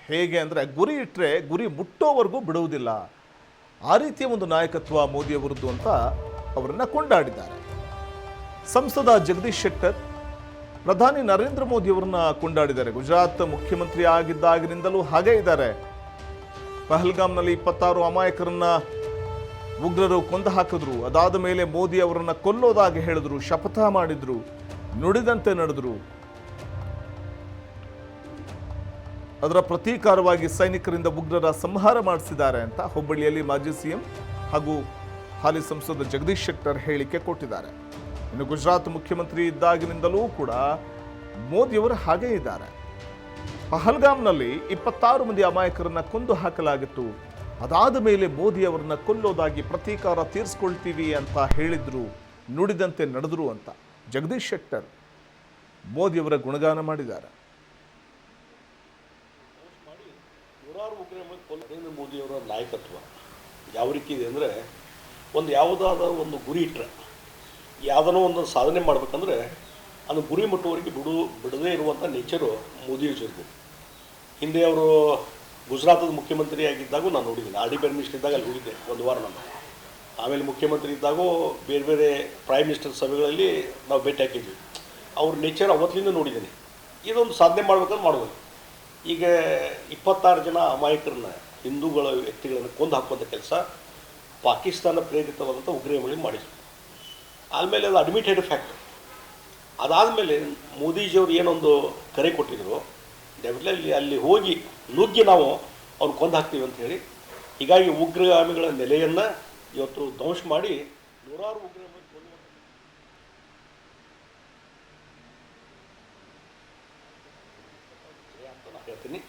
ಹೇಗೆ ಅಂದರೆ ಗುರಿ ಇಟ್ಟರೆ ಗುರಿ ಮುಟ್ಟೋವರೆಗೂ ಬಿಡುವುದಿಲ್ಲ. ಆ ರೀತಿಯ ಒಂದು ನಾಯಕತ್ವ ಮೋದಿಯವರದ್ದು ಅಂತ ಅವರನ್ನು ಕೊಂಡಾಡಿದ್ದಾರೆ. ಸಂಸದ ಜಗದೀಶ್ ಶೆಟ್ಟರ್ ಪ್ರಧಾನಿ ನರೇಂದ್ರ ಮೋದಿಯವರನ್ನ ಕೊಂಡಾಡಿದ್ದಾರೆ. ಗುಜರಾತ್ ಮುಖ್ಯಮಂತ್ರಿ ಆಗಿದ್ದಾಗಿನಿಂದಲೂ ಹಾಗೇ ಇದ್ದಾರೆ. ಪಹಲ್ಗಾಮ್ನಲ್ಲಿ 26 ಅಮಾಯಕರನ್ನ ಉಗ್ರರು ಕೊಂದು ಹಾಕಿದ್ರು. ಅದಾದ ಮೇಲೆ ಮೋದಿ ಅವರನ್ನ ಕೊಲ್ಲೋದಾಗಿ ಹೇಳಿದ್ರು, ಶಪಥ ಮಾಡಿದ್ರು, ನುಡಿದಂತೆ ನಡೆದ್ರು. ಅದರ ಪ್ರತೀಕಾರವಾಗಿ ಸೈನಿಕರಿಂದ ಉಗ್ರರ ಸಂಹಾರ ಮಾಡಿಸಿದ್ದಾರೆ ಅಂತ ಹುಬ್ಬಳ್ಳಿಯಲ್ಲಿ ಮಾಜಿ ಸಿಎಂ ಹಾಗೂ ಹಾಲಿ ಸಂಸದ ಜಗದೀಶ್ ಶೆಟ್ಟರ್ ಹೇಳಿಕೆ ಕೊಟ್ಟಿದ್ದಾರೆ. ಇನ್ನು ಗುಜರಾತ್ ಮುಖ್ಯಮಂತ್ರಿ ಇದ್ದಾಗಿನಿಂದಲೂ ಕೂಡ ಮೋದಿಯವರು ಹಾಗೇ ಇದ್ದಾರೆ. ಪಹಲ್ಗಾಮ್ನಲ್ಲಿ 26 ಮಂದಿ ಅಮಾಯಕರನ್ನ ಕೊಂದು ಹಾಕಲಾಗಿತ್ತು. ಅದಾದ ಮೇಲೆ ಮೋದಿ ಅವರನ್ನ ಕೊಲ್ಲೋದಾಗಿ ಪ್ರತೀಕಾರ ತೀರಿಸ್ಕೊಳ್ತೀವಿ ಅಂತ ಹೇಳಿದ್ರು, ನುಡಿದಂತೆ ನಡೆದ್ರು ಅಂತ ಜಗದೀಶ್ ಶೆಟ್ಟರ್ ಮೋದಿಯವರ ಗುಣಗಾನ ಮಾಡಿದ್ದಾರೆ. ನರೇಂದ್ರ ಮೋದಿಯವರ ನಾಯಕತ್ವ ಯಾವ ರೀತಿ ಇದೆ ಅಂದರೆ, ಯಾವುದಾದ ಒಂದು ಗುರಿ ಇಟ್ಟರೆ ಯಾವುದನ್ನೋ ಒಂದು ಸಾಧನೆ ಮಾಡಬೇಕಂದ್ರೆ ಅದು ಗುರಿ ಮುಟ್ಟುವವರೆಗೆ ಬಿಡದೇ ಇರುವಂಥ ನೇಚರು ಮೋದಿಯವ್ರದ್ದು. ಹಿಂದೆ ಅವರು ಗುಜರಾತದ ಮುಖ್ಯಮಂತ್ರಿ ಆಗಿದ್ದಾಗೂ ನಾನು ನೋಡಿದ್ದೀನಿ. RD ಮಿನಿಸ್ಟರ್ ಇದ್ದಾಗ ಅಲ್ಲಿ ಹೋಗಿದ್ದೆ ಒಂದು ವಾರ ನಾನು. ಆಮೇಲೆ ಮುಖ್ಯಮಂತ್ರಿ ಇದ್ದಾಗೂ ಬೇರೆ ಬೇರೆ ಪ್ರೈಮ್ ಮಿನಿಸ್ಟರ್ ಸಭೆಗಳಲ್ಲಿ ನಾವು ಭೇಟಿ ಹಾಕಿದ್ವಿ. ಅವ್ರ ನೇಚರ್ ಅವತ್ತಿಂದ ನೋಡಿದ್ದೀನಿ. ಇದೊಂದು ಸಾಧನೆ ಮಾಡ್ಬೇಕಂದ್ರೆ ಮಾಡ್ಬೋದು. ಈಗ 26 ಜನ ಅಮಾಯಕರನ್ನ ಹಿಂದೂಗಳ ವ್ಯಕ್ತಿಗಳನ್ನು ಕೊಂದು ಹಾಕುವಂಥ ಕೆಲಸ ಪಾಕಿಸ್ತಾನ ಪ್ರೇರಿತವಾದಂಥ ಉಗ್ರಗಾಮಿಗಳು ಮಾಡಿದ್ರು. ಆದಮೇಲೆ ಅದು ಅಡ್ಮಿಟೆಡ್ ಫ್ಯಾಕ್ಟ್. ಅದಾದಮೇಲೆ ಮೋದಿಜಿಯವರು ಏನೊಂದು ಕರೆ ಕೊಟ್ಟಿದ್ರು, ಡೆಫಿನೆಟ್ಲಿ ಅಲ್ಲಿ ಹೋಗಿ ನುಗ್ಗಿ ನಾವು ಅವ್ರು ಕೊಂದು ಹಾಕ್ತೀವಿ ಅಂತ ಹೇಳಿ. ಹೀಗಾಗಿ ಉಗ್ರಗಾಮಿಗಳ ನೆಲೆಯನ್ನು ಇವತ್ತು ಧ್ವಂಸ ಮಾಡಿ ನೂರಾರು ಉಗ್ರಗಾಮಿ